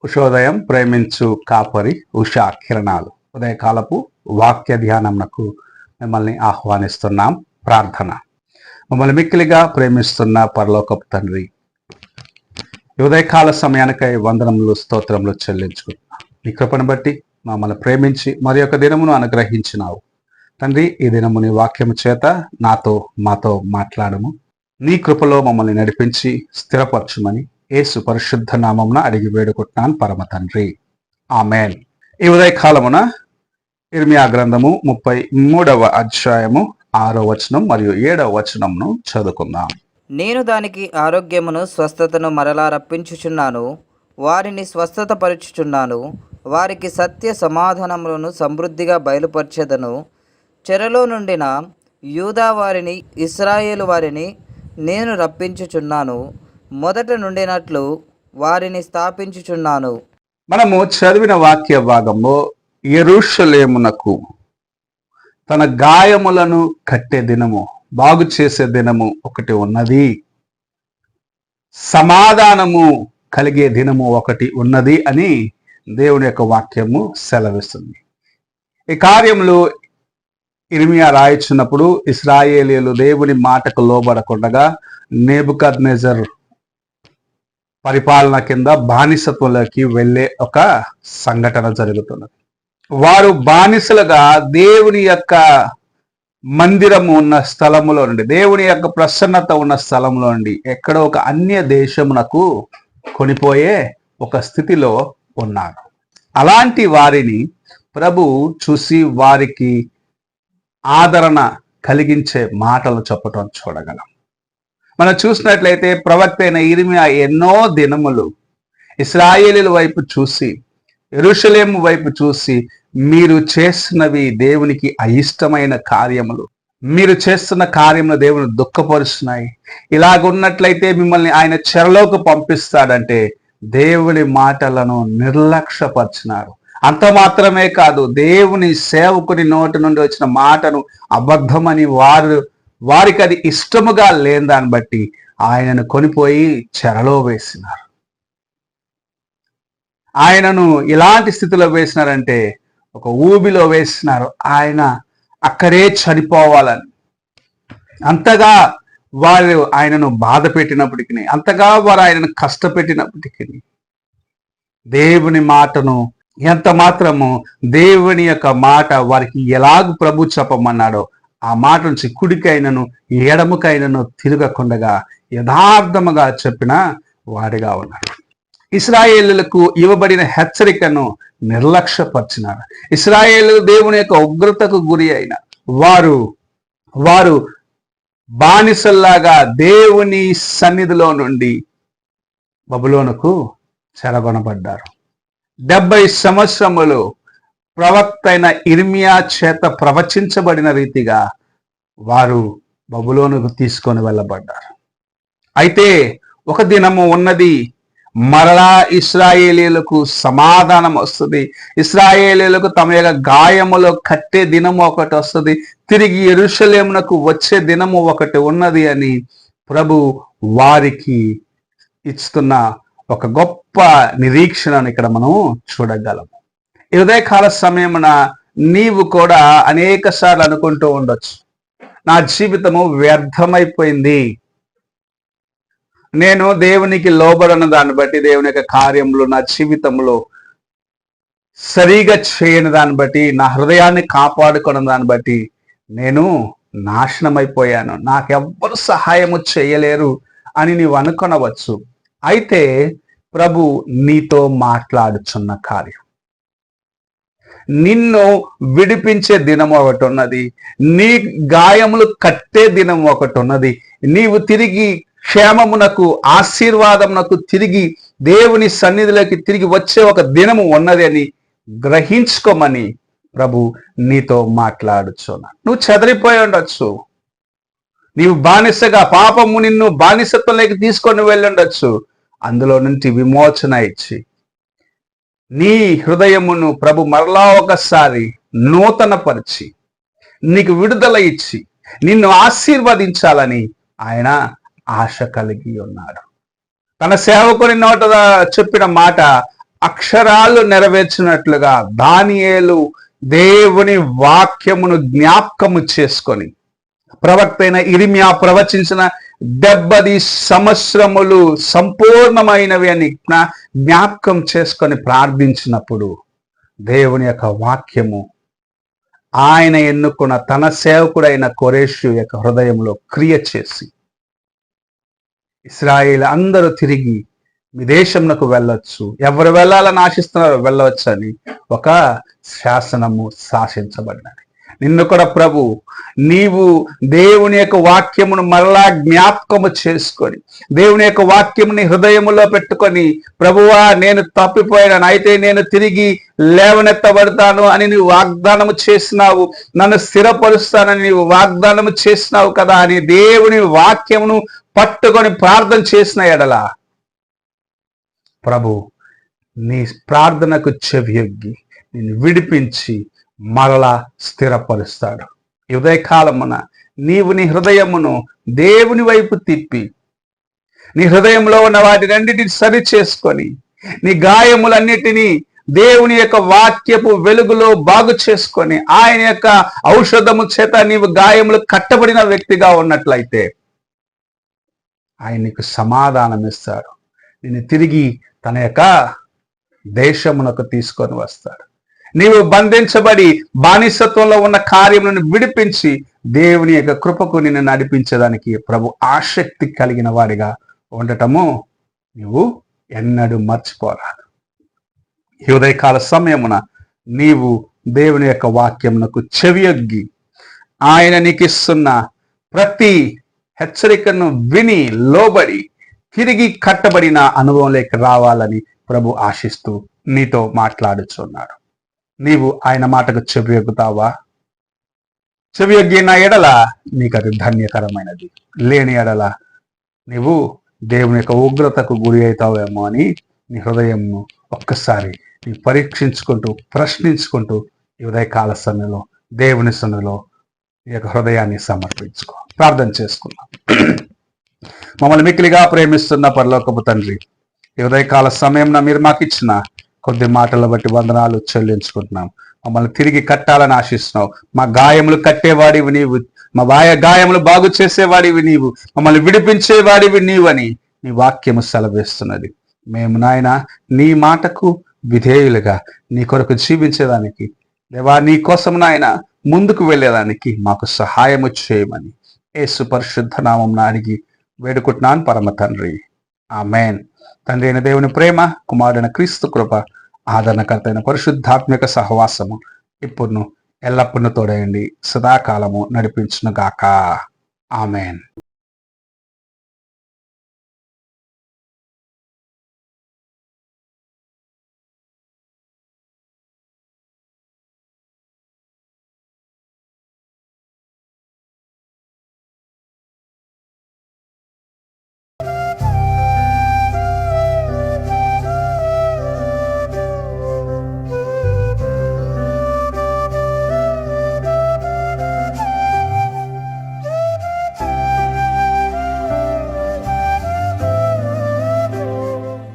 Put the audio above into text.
ఉషోదయం ప్రేమించు కాపరి ఉషా కిరణాలు ఉదయకాలపు వాక్య ధ్యానంకు మిమ్మల్ని ఆహ్వానిస్తున్నాం. ప్రార్థన. మమ్మల్ని మిక్కిలిగా ప్రేమిస్తున్న పరలోకపు తండ్రి, ఉదయకాల సమయానికై వందనములు స్తోత్రములు చెల్లించుకుంటున్నాం. ఈ కృపను బట్టి మమ్మల్ని ప్రేమించి మరి యొక్క దినమును అనుగ్రహించినావు తండ్రి. ఈ దినము నీ వాక్యము చేత మాతో మాట్లాడము. నీ కృపలో మమ్మల్ని నడిపించి స్థిరపరచుమని యేసు పరిశుద్ధ నామమున అడిగి వేడుకుంటున్నాను పరమ తండ్రి, ఆమేన్. ఈ ఉదయకాలమున ఇర్మియా గ్రంథము 33వ అధ్యాయము 6వ వచనం మరియు 7వ వచనంను చదువుకుందాం. నేను దానికి ఆరోగ్యమును స్వస్థతను మరలా రప్పించుచున్నాను, వారిని స్వస్థత పరుచుచున్నాను, వారికి సత్య సమాధానములను సమృద్ధిగా బయలుపరచెదను. చెరలో నుండిన యూదా వారిని ఇశ్రాయేలు వారిని నేను రప్పించుచున్నాను, మొదట నుండినట్లు వారిని స్థాపించుచున్నాను. మనము చదివిన వాక్య భాగంలో యెరూషలేమునకు తన గాయములను కట్టే దినము, బాగు చేసే దినము ఒకటి ఉన్నది, సమాధానము కలిగే దినము ఒకటి ఉన్నది అని దేవుని యొక్క వాక్యము సెలవిస్తుంది. ఈ కార్యములు ఇర్మియా రాయించినప్పుడు ఇశ్రాయేలీయులు దేవుని మాటకు లోబడకుండగా నెబుకద్నెజర్ పరిపాలన కింద బానిసత్వంలోకి వెళ్ళే ఒక సంఘటన జరుగుతున్నది. వారు బానిసలుగా దేవుని యొక్క మందిరము ఉన్న స్థలములో నుండి, దేవుని యొక్క ప్రసన్నత ఉన్న స్థలంలో నుండి ఎక్కడో ఒక అన్య దేశమునకు కొనిపోయే ఒక స్థితిలో ఉన్నారు. అలాంటి వారిని ప్రభు చూసి వారికి ఆదరణ కలిగించే మాటలు చెప్పటం చూడగలం. మనం చూసినట్లయితే ప్రవక్త అయిన ఇర్మియా ఎన్నో దినములు ఇశ్రాయేలీయుల వైపు చూసి, యెరూషలేము వైపు చూసి, మీరు చేస్తున్నవి దేవునికి అయిష్టమైన కార్యములు, మీరు చేస్తున్న కార్యములు దేవుని దుఃఖపరుస్తున్నాయి, ఇలాగున్నట్లయితే మిమ్మల్ని ఆయన చెరలోకి పంపిస్తాడంటే దేవుని మాటలను నిర్లక్ష్యపరిచినారు. అంత మాత్రమే కాదు, దేవుని సేవకుని నోటి నుండి వచ్చిన మాటను అబద్ధమని వారికి అది ఇష్టముగా లేని దాన్ని బట్టి ఆయనను కొనిపోయి చెరలో వేసినారు. ఆయనను ఇలాంటి స్థితిలో వేసినారంటే ఒక ఊబిలో వేసినారు. ఆయన అక్కడే చనిపోవాలని అంతగా వారు ఆయనను బాధ పెట్టినప్పటికీ, అంతగా వారు ఆయనను కష్టపెట్టినప్పటికీ దేవుని మాటను ఎంత మాత్రము, దేవుని యొక్క మాట వారికి ఎలాగ ప్రభు చెప్పమన్నాడో ఆ మాట నుంచి కుడికైనను ఎడముకైనను తిరగకుండగా యథార్థముగా చెప్పిన వాడిగా ఉన్నారు. ఇశ్రాయేలులకు ఇవ్వబడిన హెచ్చరికను నిర్లక్ష్యపరిచినారు. ఇశ్రాయేలు దేవుని యొక్క ఉగ్రతకు గురి అయిన వారు బానిసల్లాగా దేవుని సన్నిధిలో నుండి బబులోనుకు చెరగొనబడ్డారు. 70 సంవత్సరములు ప్రవక్త అయిన ఇర్మియా చేత ప్రవచించబడిన రీతిగా వారు బబులోనుకు తీసుకొని వెళ్ళబడ్డారు. అయితే ఒక దినము ఉన్నది, మరలా ఇశ్రాయేలీయులకు సమాధానం వస్తుంది. ఇశ్రాయేలీయులకు తమ యొక్క గాయములో కట్టే దినము ఒకటి వస్తుంది, తిరిగి యెరూషలేమునకు వచ్చే దినము ఒకటి ఉన్నది అని ప్రభు వారికి ఇస్తున్న ఒక గొప్ప నిరీక్షణను ఇక్కడ మనం చూడగలము. ఈ ఉదయకాల సమయమున నీవు కూడా అనేక సార్లు అనుకుంటూ ఉండొచ్చు, నా జీవితము వ్యర్థమైపోయింది, నేను దేవునికి లోబడిన దాన్ని బట్టి, దేవుని యొక్క కార్యములు నా జీవితంలో సరిగా చేయని దాన్ని బట్టి, నా హృదయాన్ని కాపాడుకున్న దాన్ని బట్టి నేను నాశనమైపోయాను, నాకెవ్వరు సహాయము చేయలేరు అని నీవు అనుకొనవచ్చు. అయితే ప్రభు నీతో మాట్లాడుచున్న కార్యం, నిన్ను విడిపించే దినం ఒకటి ఉన్నది, నీ గాయములు కట్టే దినం ఒకటి ఉన్నది, నీవు తిరిగి క్షేమమునకు ఆశీర్వాదమునకు తిరిగి దేవుని సన్నిధిలోకి తిరిగి వచ్చే ఒక దినము ఉన్నది అని గ్రహించుకోమని ప్రభు నీతో మాట్లాడుచున్నా. నువ్వు చెదరిపోయి ఉండొచ్చు, నీవు బానిసగా, పాపము నిన్ను బానిసత్వంలోకి తీసుకొని వెళ్ళుండొచ్చు. అందులో నుంచి విమోచన ఇచ్చి నీ హృదయమును ప్రభు మరలా ఒకసారి నూతనపరిచి నీకు విడుదల ఇచ్చి నిన్ను ఆశీర్వదించాలని ఆయన ఆశ కలిగి ఉన్నాడు. తన సేవకుని నోట చెప్పిన మాట అక్షరాలు నెరవేర్చినట్లుగా దానియేలు దేవుని వాక్యమును జ్ఞాపకము చేసుకొని, ప్రవక్త అయిన ఇర్మియా ప్రవచించిన 70 సంవత్సరములు సంపూర్ణమైనవి అని జ్ఞాపకం చేసుకొని ప్రార్థించినప్పుడు దేవుని యొక్క వాక్యము ఆయన ఎన్నుకున్న తన సేవకుడైన కోరేషు యొక్క హృదయంలో క్రియ చేసి, ఇశ్రాయేలు అందరూ తిరిగి మీ దేశంకు వెళ్ళొచ్చు, ఎవరు వెళ్ళాలని ఆశిస్తున్నారో వెళ్ళవచ్చు అని ఒక శాసనము శాసించబడినది. నిన్ను కూడా ప్రభు నీవు దేవుని యొక్క వాక్యమును మరలా జ్ఞాపకము చేసుకొని, దేవుని యొక్క వాక్యముని హృదయములో పెట్టుకొని, ప్రభువా నేను తప్పిపోయాను, అయితే నేను తిరిగి లేవనెత్తబడతాను అని నీవు వాగ్దానము చేసినావు, నన్ను స్థిరపరుస్తానని నీవు వాగ్దానము చేసినావు కదా అని దేవుని వాక్యమును పట్టుకొని ప్రార్థన చేసిన ఎడల ప్రభు నీ ప్రార్థనకు చెవియొగ్గి నిన్ను విడిపించి మరలా స్థిరపరుస్తాడు. ఈ ఉదయకాలమున నీవు నీ హృదయమును దేవుని వైపు తిప్పి, నీ హృదయంలో ఉన్న వాటినన్నిటిని సరి చేసుకొని, నీ గాయములన్నిటినీ దేవుని యొక్క వాక్యపు వెలుగులో బాగు చేసుకొని, ఆయన యొక్క ఔషధము చేత నీవు గాయములు కట్టబడిన వ్యక్తిగా ఉన్నట్లయితే ఆయన నీకు సమాధానం ఇస్తాడు. నిన్ను తిరిగి తన యొక్క దేశమునకు తీసుకొని వస్తాడు. నీవు బంధించబడి బానిసత్వంలో ఉన్న కార్యములను విడిపించి దేవుని యొక్క కృపకు నిన్ను నడిపించడానికి ప్రభు ఆసక్తి కలిగిన వాడిగా ఉండటము నీవు ఎన్నడూ మర్చిపోరాదు. ఈ ఉదయకాల సమయమున నీవు దేవుని యొక్క వాక్యమునకు చెవియొగ్గి ఆయన నీకు ఇస్తున్న ప్రతి హెచ్చరికను విని లోబడి తిరిగి కట్టబడిన అనుభవంలోకి రావాలని ప్రభు ఆశిస్తూ నీతో మాట్లాడుచున్నాడు. నీవు ఆయన మాటకు చెవియొగ్గుతావా? చెవియొగ్గిన ఎడల నీకు అది ధన్యకరమైనది, లేని ఎడల నీవు దేవుని యొక్క ఉగ్రతకు గురి అవుతావేమో అని నీ హృదయంను ఒక్కసారి నీ పరీక్షించుకుంటూ ప్రశ్నించుకుంటూ ఈ ఉదయకాల సమయంలో దేవుని సన్నిధిలో ఈ యొక్క హృదయాన్ని సమర్పించుకో. ప్రార్థన చేసుకున్నాం. మమ్మల్ని మిక్కిలిగా ప్రేమిస్తున్న పరలోకపు తండ్రి, ఈ ఉదయకాల సమయంలో మీరు మాకు ఇచ్చిన కొద్ది మాటల బట్టి వందనాలు చెల్లించుకుంటున్నాం. మమ్మల్ని తిరిగి కట్టాలని ఆశిస్తున్నావు. మా గాయములు కట్టేవాడివి నీవు, మా గాయములు బాగు చేసేవాడివి నీవు, మమ్మల్ని విడిపించేవాడివి నీవని నీ వాక్యము సెలవిస్తున్నది. మేము నాయన నీ మాటకు విధేయులుగా నీ కొరకు జీవించేదానికి, దేవా నీ కోసం నాయన ముందుకు వెళ్ళేదానికి మాకు సహాయము చేయమని యేసు పరిశుద్ధ నామమున అడిగి వేడుకుంటున్నాను పరమ తండ్రి, ఆమేన్. తండ్రి అయిన దేవుని ప్రేమ, కుమారుడైన క్రీస్తు కృప, ఆదరణకర్త అయిన పరిశుద్ధాత్మిక సహవాసము ఇప్పుడు ఎల్లప్పుడూ తోడయండి, సదాకాలము నడిపించును గాక. ఆమేన్.